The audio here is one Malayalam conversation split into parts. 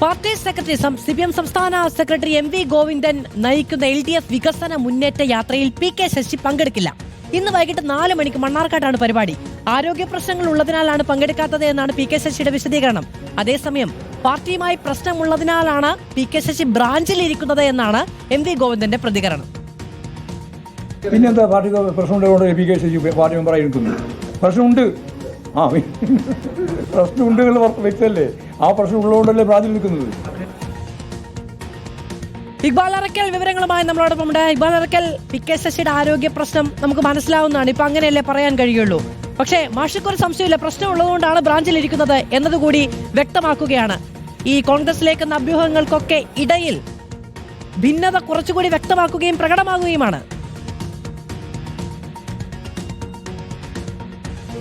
പാർട്ടി സെക്രട്ടറി CPM സംസ്ഥാന സെക്രട്ടറി MV ഗോവിന്ദൻ നയിക്കുന്ന LDF വികസന മുന്നേറ്റ യാത്രയിൽ PK ശശി പങ്കെടുക്കില്ല. ഇന്ന് വൈകിട്ട് 4 മണിക്ക് മണ്ണാർക്കാട്ടാണ് പരിപാടി. ആരോഗ്യ പ്രശ്നങ്ങൾ ഉള്ളതിനാലാണ് പങ്കെടുക്കാത്തത് എന്നാണ് PK ശശിയുടെ വിശദീകരണം. അതേസമയം പാർട്ടിയുമായി പ്രശ്നമുള്ളതിനാലാണ് PK ശശി ബ്രാഞ്ചിൽ ഇരിക്കുന്നത് എന്നാണ് MV ഗോവിന്ദന്റെ പ്രതികരണം. പിന്നെന്താ പാർട്ടിക്ക് പ്രശ്നമുള്ളതുകൊണ്ട് PK ശശി പാർട്ടി മെമ്പറായിരിക്കുന്നു? പ്രശ്നമുണ്ട്. പ്രശ്നമുണ്ട് വ്യക്തമല്ലേ? ആ പ്രശ്നം ഉള്ളതുകൊണ്ടല്ലേ ബ്രാഞ്ചിൽ നിൽക്കുന്നത്. ഇക്ബാൽ അറക്കൽ വിവരങ്ങളുമായി നമ്മളോടൊപ്പമുണ്ട്. ഇക്ബാൽ അറക്കൽ, PK ശശിയുടെ ആരോഗ്യ പ്രശ്നം നമുക്ക് മനസ്സിലാവുന്നതാണ്. ഇപ്പൊ അങ്ങനെയല്ലേ പറയാൻ കഴിയുള്ളൂ. പക്ഷേ മാഷിക്കൊരു സംശയമില്ല, പ്രശ്നം ഉള്ളതുകൊണ്ടാണ് ബ്രാഞ്ചിൽ ഇരിക്കുന്നത് എന്നതുകൂടി വ്യക്തമാക്കുകയാണ്. ഈ കോൺഗ്രസിലേക്ക് അഭ്യൂഹങ്ങൾക്കൊക്കെ ഇടയിൽ ഭിന്നത കുറച്ചുകൂടി വ്യക്തമാക്കുകയും പ്രകടമാകുകയുമാണ്.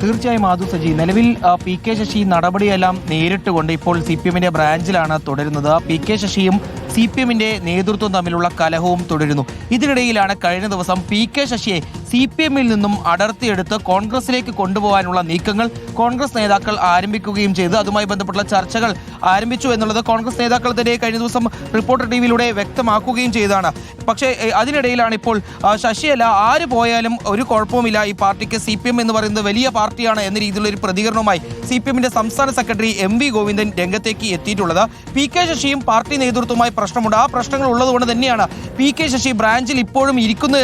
തീർച്ചയായും മാധു സജി, നിലവിൽ PK ശശി നടപടിയെല്ലാം നേരിട്ടുകൊണ്ട് ഇപ്പോൾ CPM-ന്റെ ബ്രാഞ്ചിലാണ് തുടരുന്നത്. PK ശശിയും CPM-ന്റെ നേതൃത്വം തമ്മിലുള്ള കലഹവും തുടരുന്നു. ഇതിനിടയിലാണ് കഴിഞ്ഞ ദിവസം PK ശശിയെ CPM-ൽ നിന്നും അടർത്തിയെടുത്ത് കോൺഗ്രസിലേക്ക് കൊണ്ടുപോകാനുള്ള നീക്കങ്ങൾ കോൺഗ്രസ് നേതാക്കൾ ആരംഭിക്കുകയും ചെയ്തു. അതുമായി ബന്ധപ്പെട്ടുള്ള ചർച്ചകൾ ആരംഭിച്ചു എന്നുള്ളത് കോൺഗ്രസ് നേതാക്കൾ തന്നെ കഴിഞ്ഞ ദിവസം റിപ്പോർട്ടർ TVയിലൂടെ വ്യക്തമാക്കുകയും ചെയ്തതാണ്. പക്ഷേ അതിനിടയിലാണ് ഇപ്പോൾ ശശിയല്ല ആര് പോയാലും ഒരു കുഴപ്പവുമില്ല, ഈ പാർട്ടിക്ക് CPM എന്ന് പറയുന്നത് വലിയ പാർട്ടിയാണ് എന്ന രീതിയിലുള്ള ഒരു പ്രതികരണവുമായി CPM-ന്റെ സംസ്ഥാന സെക്രട്ടറി MV ഗോവിന്ദൻ രംഗത്തേക്ക് എത്തിയിട്ടുള്ളത്. PK ശശിയും പാർട്ടി നേതൃത്വവുമായി പ്രശ്നമുണ്ട്. ആ പ്രശ്നങ്ങൾ ഉള്ളതുകൊണ്ട് തന്നെയാണ് PK ശശി ബ്രാഞ്ചിൽ ഇപ്പോഴും ഇരിക്കുന്നത്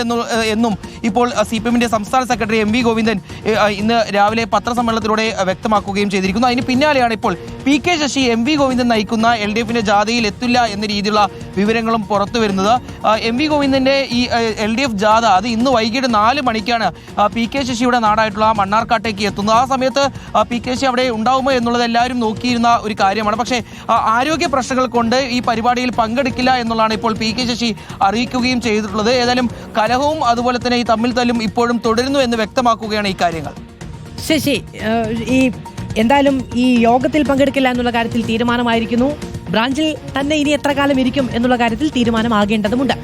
എന്നും ഇപ്പോൾ CPM-ന്റെ സംസ്ഥാന സെക്രട്ടറി MV ഗോവിന്ദൻ ഇന്ന് രാവിലെ പത്രസമ്മേളനത്തിലൂടെ വ്യക്തമാക്കുകയും ചെയ്തിരിക്കുന്നു. അതിന് പിന്നാലെയാണ് ഇപ്പോൾ PK ശശി MV ഗോവിന്ദൻ നയിക്കുന്ന LDF-ന്റെ ജാഥയിൽ എത്തില്ല എന്ന രീതിയിലുള്ള വിവരങ്ങളും പുറത്തു വരുന്നത്. MV ഗോവിന്ദന്റെ ഈ LDF ജാഥ അത് ഇന്ന് വൈകിട്ട് 4 മണിക്കാണ് PK ശശിയുടെ നാടായിട്ടുള്ള മണ്ണാർക്കാട്ടേക്ക് എത്തുന്നത്. ആ സമയത്ത് PK ശശി അവിടെ ഉണ്ടാവുമോ എന്നുള്ളത് എല്ലാവരും നോക്കിയിരുന്ന ഒരു കാര്യമാണ്. പക്ഷേ ആരോഗ്യ പ്രശ്നങ്ങൾ കൊണ്ട് ഈ പരിപാടിയിൽ പങ്കെടുക്കില്ല എന്നുള്ളതാണ് ഇപ്പോൾ PK ശശി അറിയിക്കുകയും ചെയ്തിട്ടുള്ളത്. ഏതായാലും കലഹവും അതുപോലെ തന്നെ ഈ തമ്മിൽ തല്ലും ഇപ്പോഴും തുടരുന്നു എന്ന് വ്യക്തമാക്കുകയാണ് ഈ കാര്യങ്ങൾ. ശശി, എന്തായാലും ഈ യോഗത്തിൽ പങ്കെടുക്കില്ല എന്നുള്ള കാര്യത്തിൽ തീരുമാനമായിരിക്കുന്നു. ബ്രാഞ്ചിൽ തന്നെ ഇനി എത്ര കാലം ഇരിക്കും എന്നുള്ള കാര്യത്തിൽ തീരുമാനമാകേണ്ടതുണ്ട്.